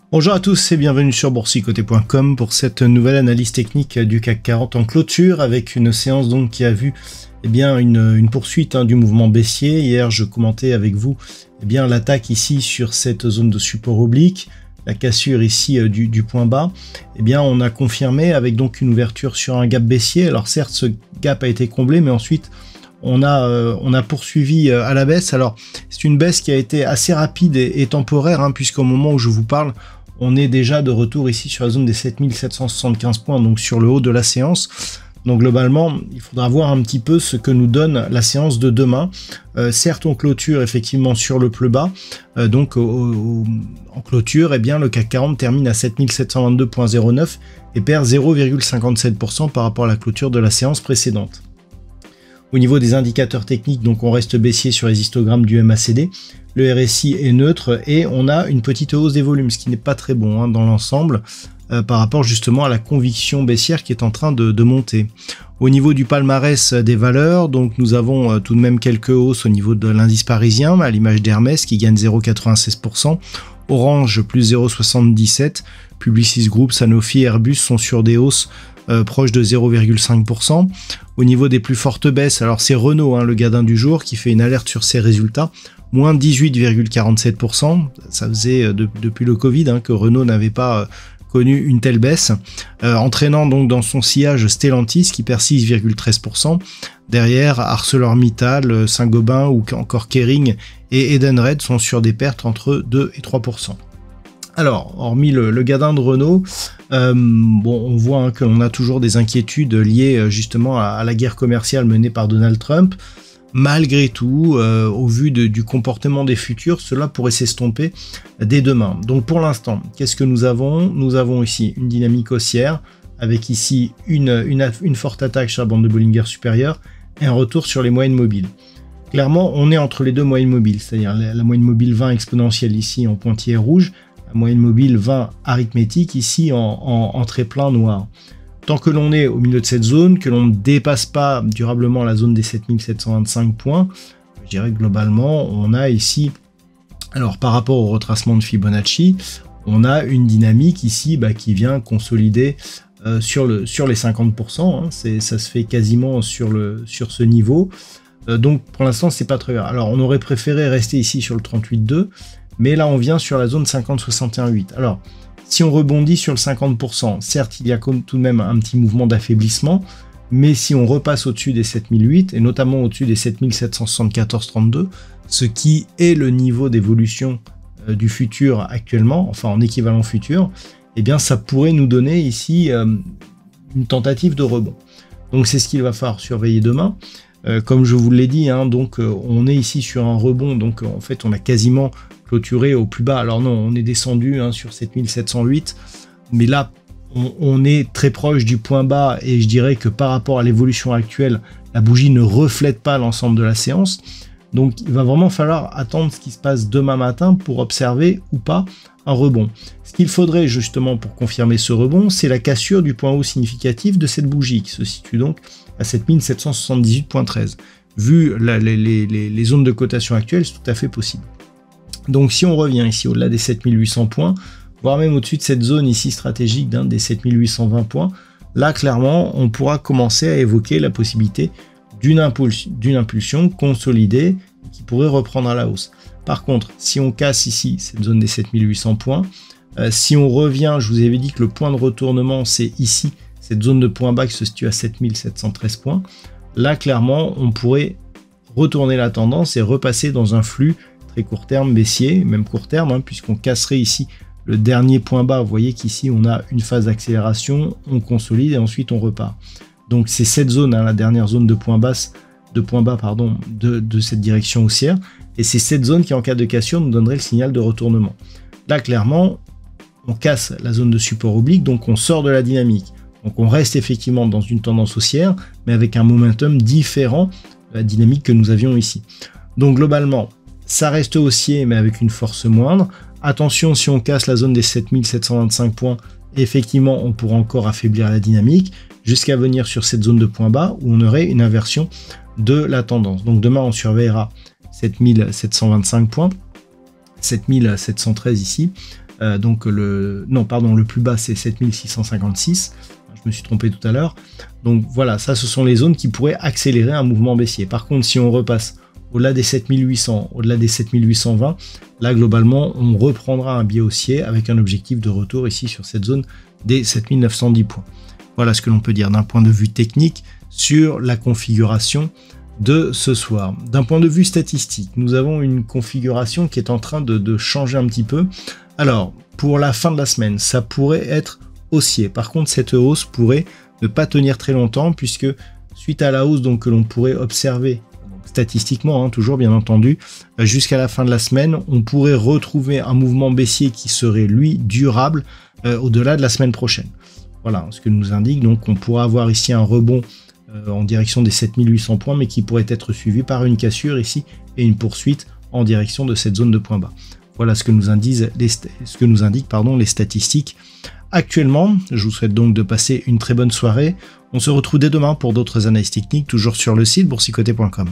Bonjour à tous et bienvenue sur boursicoté.com pour cette nouvelle analyse technique du CAC 40 en clôture avec une séance donc qui a vu une poursuite du mouvement baissier. Hier je commentais avec vous l'attaque ici sur cette zone de support oblique, la cassure ici du point bas. On a confirmé avec donc une ouverture sur un gap baissier. Alors certes ce gap a été comblé mais ensuite on a poursuivi à la baisse. Alors c'est une baisse qui a été assez rapide et temporaire puisqu'au moment où je vous parle on est déjà de retour ici sur la zone des 7775 points, donc sur le haut de la séance. Donc globalement, il faudra voir un petit peu ce que nous donne la séance de demain. Certes, on clôture effectivement sur le plus bas. En clôture, le CAC 40 termine à 7722,09 et perd 0,57% par rapport à la clôture de la séance précédente. Au niveau des indicateurs techniques, donc on reste baissier sur les histogrammes du MACD. Le RSI est neutre et on a une petite hausse des volumes, ce qui n'est pas très bon dans l'ensemble par rapport justement à la conviction baissière qui est en train de monter. Au niveau du palmarès des valeurs, donc nous avons tout de même quelques hausses au niveau de l'indice parisien, à l'image d'Hermès qui gagne 0,96%, Orange plus 0,77%, Publicis Group, Sanofi, Airbus sont sur des hausses proche de 0,5%. Au niveau des plus fortes baisses, alors c'est Renault, le gadin du jour, qui fait une alerte sur ses résultats, moins 18,47%. Ça faisait depuis le Covid que Renault n'avait pas connu une telle baisse, entraînant donc dans son sillage Stellantis qui perd 6,13%. Derrière, ArcelorMittal, Saint-Gobain ou encore Kering et Edenred sont sur des pertes entre 2 et 3%. Alors, hormis le gadin de Renault, on voit que l'on a toujours des inquiétudes liées justement à la guerre commerciale menée par Donald Trump. Malgré tout, au vu du comportement des futurs, cela pourrait s'estomper dès demain. Donc pour l'instant, qu'est-ce que nous avons? Nous avons ici une dynamique haussière, avec ici une forte attaque sur la bande de Bollinger supérieure et un retour sur les moyennes mobiles. Clairement, on est entre les deux moyennes mobiles, c'est-à-dire la moyenne mobile 20 exponentielle ici en pointillé rouge, la moyenne mobile 20 arithmétique ici en trait plein noir. Tant que l'on est au milieu de cette zone, que l'on ne dépasse pas durablement la zone des 7725 points, je dirais que globalement, on a ici, alors par rapport au retracement de Fibonacci, on a une dynamique ici qui vient consolider sur les 50%, ça se fait quasiment sur ce niveau. Donc pour l'instant, c'est pas très grave. Alors on aurait préféré rester ici sur le 38,2, mais là on vient sur la zone 50,61,8. Alors si on rebondit sur le 50%, certes il y a tout de même un petit mouvement d'affaiblissement, mais si on repasse au-dessus des 7008 et notamment au-dessus des 7774,32, ce qui est le niveau d'évolution du futur actuellement, enfin en équivalent futur, ça pourrait nous donner ici une tentative de rebond. Donc c'est ce qu'il va falloir surveiller demain. Comme je vous l'ai dit, on est ici sur un rebond, donc en fait on a quasiment clôturé au plus bas. Alors non, on est descendu sur 7708, mais là on est très proche du point bas et je dirais que par rapport à l'évolution actuelle, la bougie ne reflète pas l'ensemble de la séance. Donc il va vraiment falloir attendre ce qui se passe demain matin pour observer ou pas un rebond. Ce qu'il faudrait justement pour confirmer ce rebond, c'est la cassure du point haut significatif de cette bougie qui se situe donc à 7778,13. Vu les zones de cotation actuelles, c'est tout à fait possible. Donc si on revient ici au-delà des 7800 points, voire même au-dessus de cette zone ici stratégique des 7820 points, là clairement on pourra commencer à évoquer la possibilité d'une impulsion consolidée qui pourrait reprendre à la hausse. Par contre, si on casse ici cette zone des 7800 points, si on revient, je vous avais dit que le point de retournement c'est ici, cette zone de point bas qui se situe à 7713 points, là clairement on pourrait retourner la tendance et repasser dans un flux très court terme baissier, même court terme, puisqu'on casserait ici le dernier point bas. Vous voyez qu'ici on a une phase d'accélération, on consolide et ensuite on repart. Donc c'est cette zone, la dernière zone de point bas de cette direction haussière, et c'est cette zone qui en cas de cassure nous donnerait le signal de retournement. Là clairement on casse la zone de support oblique, donc on sort de la dynamique, Donc on reste effectivement dans une tendance haussière, mais avec un momentum différent de la dynamique que nous avions ici. Donc globalement, ça reste haussier, mais avec une force moindre. Attention, si on casse la zone des 7725 points, effectivement, on pourra encore affaiblir la dynamique, jusqu'à venir sur cette zone de point bas, où on aurait une inversion de la tendance. Donc demain, on surveillera 7725 points, 7713 ici. Donc le plus bas, c'est 7656. Je me suis trompé tout à l'heure. Donc voilà, ça, ce sont les zones qui pourraient accélérer un mouvement baissier. Par contre, si on repasse au-delà des 7800, au-delà des 7820, là, globalement, on reprendra un biais haussier avec un objectif de retour ici sur cette zone des 7910 points. Voilà ce que l'on peut dire d'un point de vue technique sur la configuration de ce soir. D'un point de vue statistique, nous avons une configuration qui est en train de changer un petit peu. Alors, pour la fin de la semaine, ça pourrait être haussier. Par contre, cette hausse pourrait ne pas tenir très longtemps, puisque suite à la hausse donc, que l'on pourrait observer statistiquement, toujours bien entendu, jusqu'à la fin de la semaine, on pourrait retrouver un mouvement baissier qui serait, lui, durable au-delà de la semaine prochaine. Voilà ce que nous indique. Donc, on pourra avoir ici un rebond en direction des 7800 points, mais qui pourrait être suivi par une cassure ici et une poursuite en direction de cette zone de point bas. Voilà ce que nous indiquent les statistiques actuellement. Je vous souhaite donc de passer une très bonne soirée. On se retrouve dès demain pour d'autres analyses techniques, toujours sur le site boursicoté.com.